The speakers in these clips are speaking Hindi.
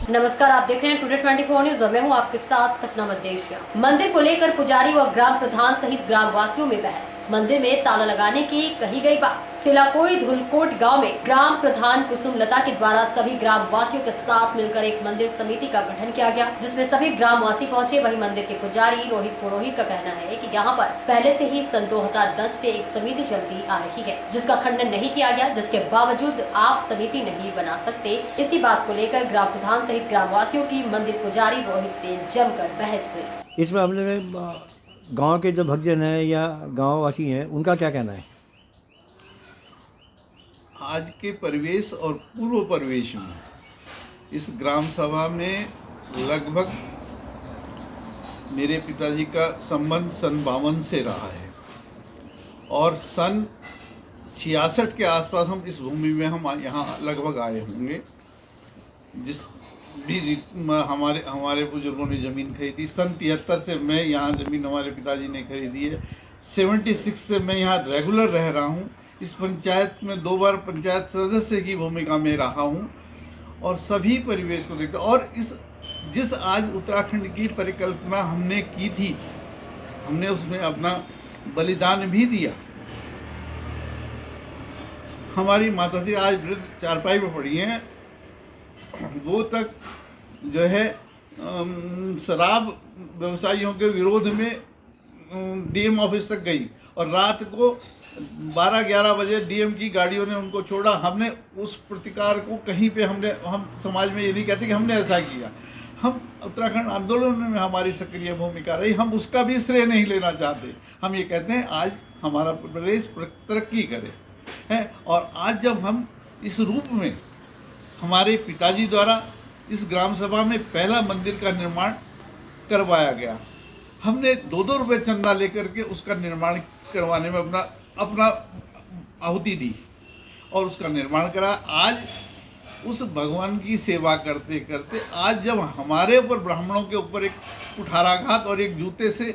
नमस्कार, आप देख रहे हैं टुडे 24 न्यूज और मैं हूं आपके साथ सपना मदेशिया। मंदिर को लेकर पुजारी व ग्राम प्रधान सहित ग्रामवासियों में बहस। मंदिर में ताला लगाने की कही गई बात। सिलाकोई धुलकोट गांव में ग्राम प्रधान कुसुम लता के द्वारा सभी ग्रामवासियों के साथ मिलकर एक मंदिर समिति का गठन किया गया, जिसमें सभी ग्रामवासी पहुंचे। वहीं मंदिर के पुजारी रोहित पुरोहित का कहना है कि यहां पर पहले से ही सन 2010 से एक समिति चलती आ रही है, जिसका खंडन नहीं किया गया, जिसके बावजूद आप समिति नहीं बना सकते। इसी बात को लेकर ग्राम प्रधान सहित ग्रामवासियों की मंदिर पुजारी रोहित से जमकर बहस हुई। इस मामले में गांव के जो भक्तजन हैं या गांववासी हैं, उनका क्या कहना है? आज के परिवेश और पूर्व परिवेश में इस ग्राम सभा में लगभग मेरे पिताजी का संबंध सन 52 से रहा है और सन 66 के आसपास हम इस भूमि में हम यहाँ लगभग आए होंगे। जिस भी हमारे बुजुर्गों ने ज़मीन खरीदी, सन 73 से मैं यहाँ ज़मीन हमारे पिताजी ने खरीदी है। 76 से मैं यहाँ रेगुलर रह रहा हूँ। इस पंचायत में 2 बार पंचायत सदस्य की भूमिका में रहा हूँ और सभी परिवेश को देखता। और जिस आज उत्तराखंड की परिकल्पना हमने की थी, हमने उसमें अपना बलिदान भी दिया। हमारी माता जी आज वृद्ध चारपाई पर पड़ी हैं, वो तक जो है शराब व्यवसायियों के विरोध में डीएम ऑफिस तक गई और रात को 12-11 बजे डीएम की गाड़ियों ने उनको छोड़ा। हमने उस प्रतिकार को कहीं पे हम समाज में ये नहीं कहते कि हमने ऐसा किया। हम उत्तराखंड आंदोलन में हमारी सक्रिय भूमिका रही, हम उसका भी श्रेय नहीं लेना चाहते। हम ये कहते हैं आज हमारा प्रदेश तरक्की करे है। और आज जब हम इस रूप में हमारे पिताजी द्वारा इस ग्राम सभा में पहला मंदिर का निर्माण करवाया गया, हमने 2-2 रुपये चंदा लेकर के उसका निर्माण करवाने में अपना आहुति दी और उसका निर्माण करा। आज उस भगवान की सेवा करते करते आज जब हमारे ऊपर ब्राह्मणों के ऊपर एक कुठाराघात और एक जूते से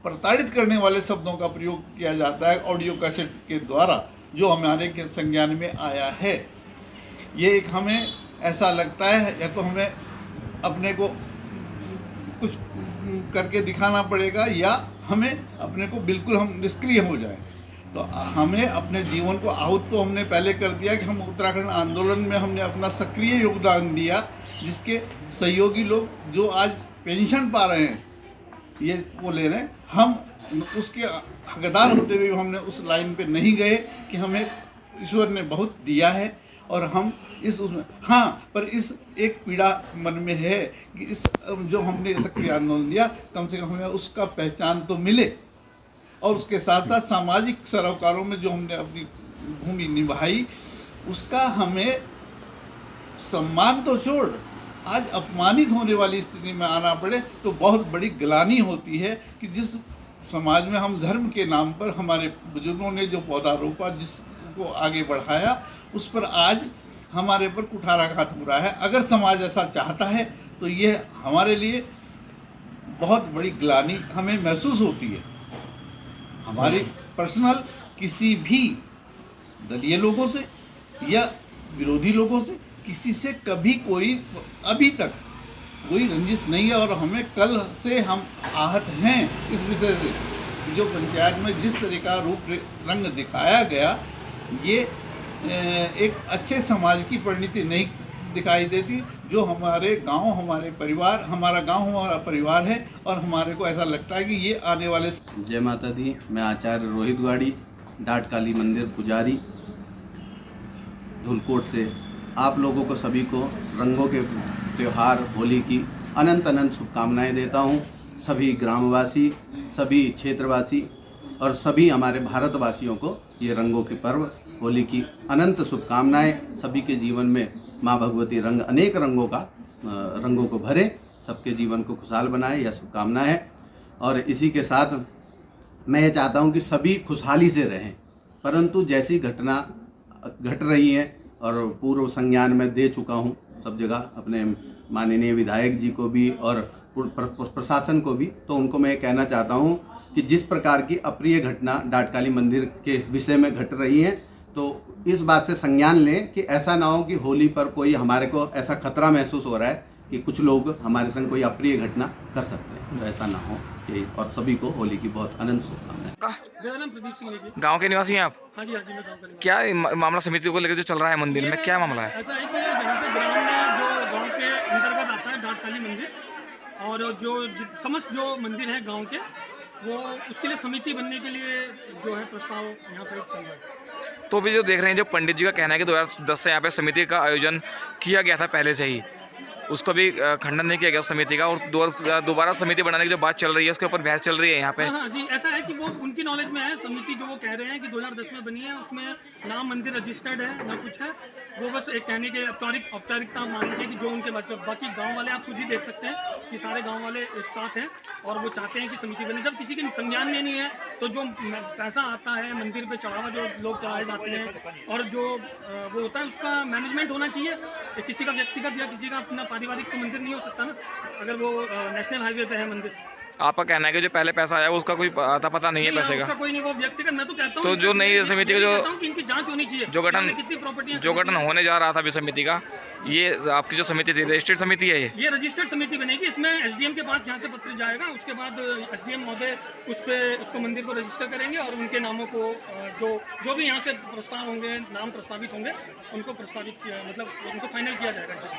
प्रताड़ित करने वाले शब्दों का प्रयोग किया जाता है ऑडियो कैसेट के द्वारा, जो हमारे के संज्ञान में आया है, ये एक हमें ऐसा लगता है या तो हमें अपने को कुछ करके दिखाना पड़ेगा या हमें अपने को बिल्कुल हम निष्क्रिय हो जाएं। तो हमें अपने जीवन को आहूत तो हमने पहले कर दिया कि हम उत्तराखंड आंदोलन में हमने अपना सक्रिय योगदान दिया, जिसके सहयोगी लोग जो आज पेंशन पा रहे हैं ये वो ले रहे हैं, हम उसके हकदार होते हुए हमने उस लाइन पे नहीं गए कि हमें ईश्वर ने बहुत दिया है और हम उसमें हाँ, पर इस एक पीड़ा मन में है कि इस जो हमने सक्रिय आंदोलन दिया, कम से कम हमें उसका पहचान तो मिले और उसके साथ साथ सामाजिक सरोकारों में जो हमने अपनी भूमि निभाई उसका हमें सम्मान तो छोड़ आज अपमानित होने वाली स्थिति में आना पड़े तो बहुत बड़ी ग्लानि होती है कि जिस समाज में हम धर्म के नाम पर हमारे बुजुर्गों ने जो पौधा रोपा, जिसको आगे बढ़ाया, उस पर आज हमारे पर कुठाराघात हो रहा है। अगर समाज ऐसा चाहता है तो ये हमारे लिए बहुत बड़ी ग्लानि हमें महसूस होती है। हमारी पर्सनल किसी भी दलीय लोगों से या विरोधी लोगों से किसी से कभी कोई अभी तक कोई रंजिश नहीं है और हमें कल से हम आहत हैं इस विषय से। जो पंचायत में जिस तरह का रूप रंग दिखाया गया, ये एक अच्छे समाज की परिणति नहीं दिखाई देती। जो हमारे गांव हमारे परिवार, हमारा गांव हमारा परिवार है और हमारे को ऐसा लगता है कि ये आने वाले। जय माता दी। मैं आचार्य रोहित वाड़ी, डाट काली मंदिर पुजारी, धुलकोट से आप लोगों को सभी को रंगों के त्यौहार होली की अनंत अनंत शुभकामनाएं देता हूं। सभी ग्रामवासी, सभी क्षेत्रवासी और सभी हमारे भारतवासियों को ये रंगों के पर्व होली की अनंत शुभकामनाएं। सभी के जीवन में माँ भगवती रंग अनेक रंगों को भरे, सबके जीवन को खुशहाल बनाए, यह शुभकामना है। और इसी के साथ मैं ये चाहता हूँ कि सभी खुशहाली से रहें, परंतु जैसी घटना घट रही है और पूर्व संज्ञान में दे चुका हूँ सब जगह अपने माननीय विधायक जी को भी और प्रशासन को भी, तो उनको मैं कहना चाहता हूँ कि जिस प्रकार की अप्रिय घटना डाटकाली मंदिर के विषय में घट रही है, तो इस बात से संज्ञान लें कि ऐसा ना हो कि होली पर कोई हमारे को ऐसा खतरा महसूस हो रहा है कि कुछ लोग हमारे संग कोई अप्रिय घटना कर सकते हैं, तो ऐसा ना हो कि, और सभी को होली की बहुत अनंत शुभकामनाएं। मेरा नाम प्रदीप सिंह नेगी। गांव के निवासी हैं आप? हाँ जी, मैं गाँव का निवासी। क्या मामला समिति को लेकर जो चल रहा है मंदिर में, क्या मामला है? ऐसा है कि यहाँ पे ग्राम में जो गांव के अंतर्गत आता है डाटकाली मंदिर, और जो समस्त जो मंदिर है गांव के, वो उसके लिए समिति बनने के लिए जो है प्रस्ताव यहाँ पे चल रहा है। तो भी जो देख रहे हैं, जो पंडित जी का कहना है कि 2010 से यहाँ पे समिति का आयोजन किया गया था पहले से ही, उसको भी खंडन नहीं किया गया उस समिति का, और दोबारा समिति बनाने की जो बात चल रही है उसके ऊपर बहस चल रही है यहाँ पे। हाँ जी, ऐसा है कि वो उनकी नॉलेज में है। समिति जो वो कह रहे हैं कि 2010 में बनी है, उसमें नाम मंदिर रजिस्टर्ड है ना कुछ है, वो बस एक कहने के औपचारिकता मान लीजिए कि जो उनके बाकी गांव वाले आप खुद ही देख सकते हैं कि सारे गांव वाले एक साथ हैं और वो चाहते हैं कि समिति बने। जब किसी के संज्ञान में नहीं है तो जो पैसा आता है मंदिर पे चढ़ावा जो लोग चढ़ाए जाते हैं और जो वो होता है उसका मैनेजमेंट होना चाहिए। किसी का व्यक्तिगत या किसी का अपना पारिवारिक तो मंदिर नहीं हो सकता ना, अगर वो नेशनल हाईवे पे है मंदिर। आपका कहना है कि जो पहले पैसा आया उसका कोई आता पता नहीं है पैसे का? उसका कोई नहीं, वो व्यक्तिगत, मैं तो कहता हूँ तो जो नई समिति का जो इनकी जांच होनी चाहिए, जो गठन कितनी प्रॉपर्टी जो गठन होने जा रहा था अभी समिति का, ये आपकी जो समिति थी रजिस्टर्ड समिति है? ये रजिस्टर्ड समिति बनेगी। इसमें एसडीएम के पास यहाँ से पत्र जाएगा, उसके बाद एसडीएम महोदय उसको मंदिर को रजिस्टर करेंगे और उनके नामों को जो भी यहाँ से प्रस्ताव होंगे, नाम प्रस्तावित होंगे, उनको प्रस्तावित किया, मतलब उनको फाइनल किया जाएगा।